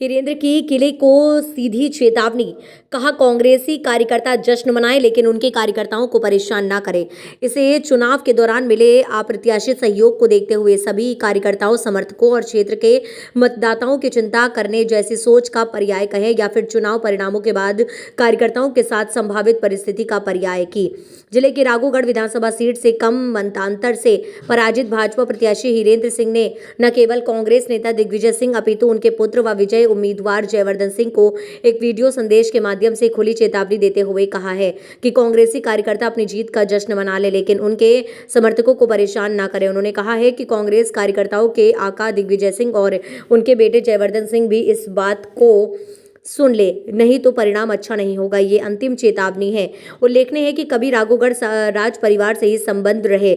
हीरेंद्र की किले को सीधी चेतावनी। कहा, कांग्रेसी कार्यकर्ता जश्न मनाएं लेकिन उनके कार्यकर्ताओं को परेशान ना करें। इसे चुनाव के दौरान मिले अप्रत्याशित सहयोग को देखते हुए सभी कार्यकर्ताओं, समर्थकों और क्षेत्र के मतदाताओं की चिंता करने जैसी सोच का पर्याय कहें या फिर चुनाव परिणामों के बाद कार्यकर्ताओं के साथ संभावित परिस्थिति का पर्याय की। जिले की राघोगढ़ विधानसभा सीट से कम मतांतर से पराजित भाजपा प्रत्याशी हीरेंद्र सिंह ने न केवल कांग्रेस नेता दिग्विजय सिंह अपितु उनके पुत्र व विजय उम्मीदवार जयवर्धन सिंह को एक वीडियो संदेश के माध्यम से खुली चेतावनी देते हुए कहा है कि कांग्रेसी कार्यकर्ता अपनी जीत का जश्न मना ले लेकिन उनके समर्थकों को परेशान ना करें। उन्होंने कहा है कि कांग्रेस कार्यकर्ताओं के आका दिग्विजय सिंह और उनके बेटे जयवर्धन सिंह भी इस बात को सुन ले, नहीं तो परिणाम अच्छा नहीं होगा। ये अंतिम चेतावनी है। उल्लेखनीय है कि कभी राघोगढ़ राज परिवार से ही संबंध रहे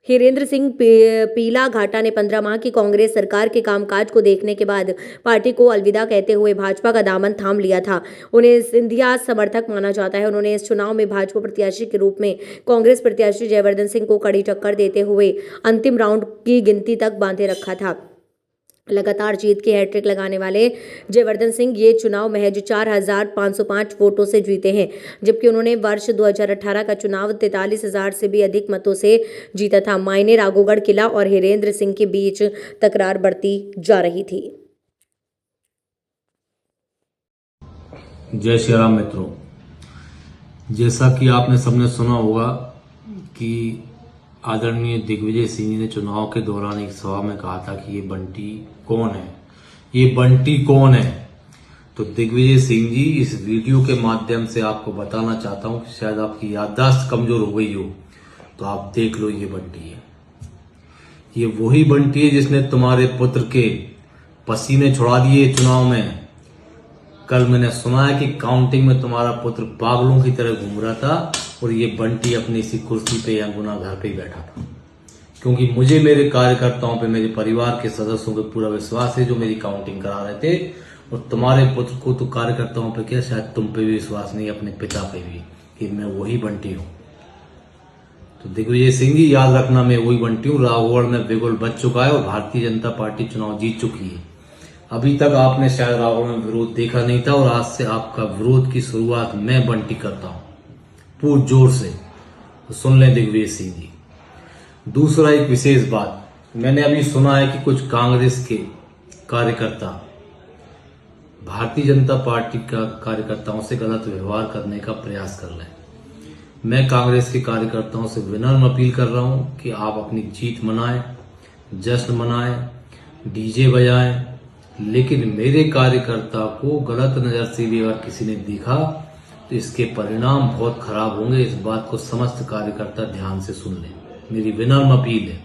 हीरेंद्र सिंह पीला घाटा ने 15 माह की कांग्रेस सरकार के कामकाज को देखने के बाद पार्टी को अलविदा कहते हुए भाजपा का दामन थाम लिया था। उन्हें सिंधिया समर्थक माना जाता है। उन्होंने इस चुनाव में भाजपा प्रत्याशी के रूप में कांग्रेस प्रत्याशी जयवर्धन सिंह को कड़ी टक्कर देते हुए अंतिम राउंड की गिनती तक बांधे रखा था। लगातार जीत की हैट्रिक लगाने वाले जयवर्धन सिंह ये चुनाव महज 4,505 वोटों से जीते हैं, जबकि उन्होंने वर्ष 2018 का चुनाव 43,000 से भी अधिक मतों से जीता था। मायने राघोगढ़ किला और हीरेंद्र सिंह के बीच तकरार बढ़ती जा रही थी। जय श्री राम मित्रों, जैसा कि आपने सबने सुना होगा कि आदरणीय दिग्विजय सिंह जी ने चुनाव के दौरान एक सभा में कहा था कि ये बंटी कौन है, ये बंटी कौन है। तो दिग्विजय सिंह जी, इस वीडियो के माध्यम से आपको बताना चाहता हूं कि शायद आपकी याददाश्त कमजोर हो गई हो, तो आप देख लो, ये बंटी है। ये वही बंटी है जिसने तुम्हारे पुत्र के पसीने छुड़ा दिए चुनाव में। कल मैंने सुना है कि काउंटिंग में तुम्हारा पुत्र पागलों की तरह घूम रहा था और ये बंटी अपनी इसी कुर्सी पे या गुना घर पे ही बैठा था, क्योंकि मुझे मेरे कार्यकर्ताओं पे, मेरे परिवार के सदस्यों पे पूरा विश्वास है जो मेरी काउंटिंग करा रहे थे। और तुम्हारे पुत्र को तो कार्यकर्ताओं पे क्या, शायद तुम पे भी विश्वास नहीं, अपने पिता पे भी, कि मैं वही बंटी हूं। तो दिग्विजय सिंह जी, याद रखना, मैं वही बंटी हूं। राघोगढ़ में बिगुल बच चुका है और भारतीय जनता पार्टी चुनाव जीत चुकी है। अभी तक आपने शायद राघोगढ़ में विरोध देखा नहीं था और आज से आपका विरोध की शुरुआत मैं बंटी करता हूं पूरे जोर से। तो सुन लें दिग्विजय सिंह जी। दूसरा, एक विशेष बात, मैंने अभी सुना है कि कुछ कांग्रेस के कार्यकर्ता भारतीय जनता पार्टी का कार्यकर्ताओं से गलत व्यवहार करने का प्रयास कर रहे हैं। मैं कांग्रेस के कार्यकर्ताओं से विनम्र अपील कर रहा हूं कि आप अपनी जीत मनाएं, जश्न मनाएं, डीजे बजाएं, लेकिन मेरे कार्यकर्ता को गलत नजर से भी अगर किसी ने देखा तो इसके परिणाम बहुत खराब होंगे। इस बात को समस्त कार्यकर्ता ध्यान से सुन लें, मेरी विनम्र अपील है।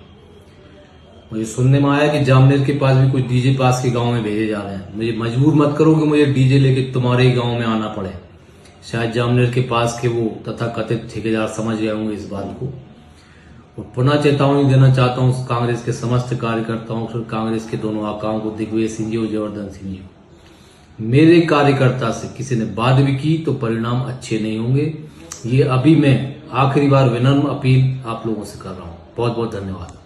मुझे सुनने में आया कि जामनेर के पास भी कुछ डीजे पास के गांव में भेजे जा रहे हैं। मुझे मजबूर मत करो कि मुझे डीजे लेके तुम्हारे ही गांव में आना पड़े। शायद जामनेर के पास के वो तथाकथित ठेकेदार समझ गए होंगे इस बात को। और पुनः चेतावनी देना चाहता हूं कांग्रेस के समस्त कार्यकर्ताओं को, कांग्रेस के दोनों आकाओं को, दिग्विजय सिंह जी और जयवर्धन सिंह जी, मेरे कार्यकर्ता से किसी ने बात भी की तो परिणाम अच्छे नहीं होंगे। ये अभी मैं आखिरी बार विनम्र अपील आप लोगों से कर रहा हूं। बहुत बहुत धन्यवाद।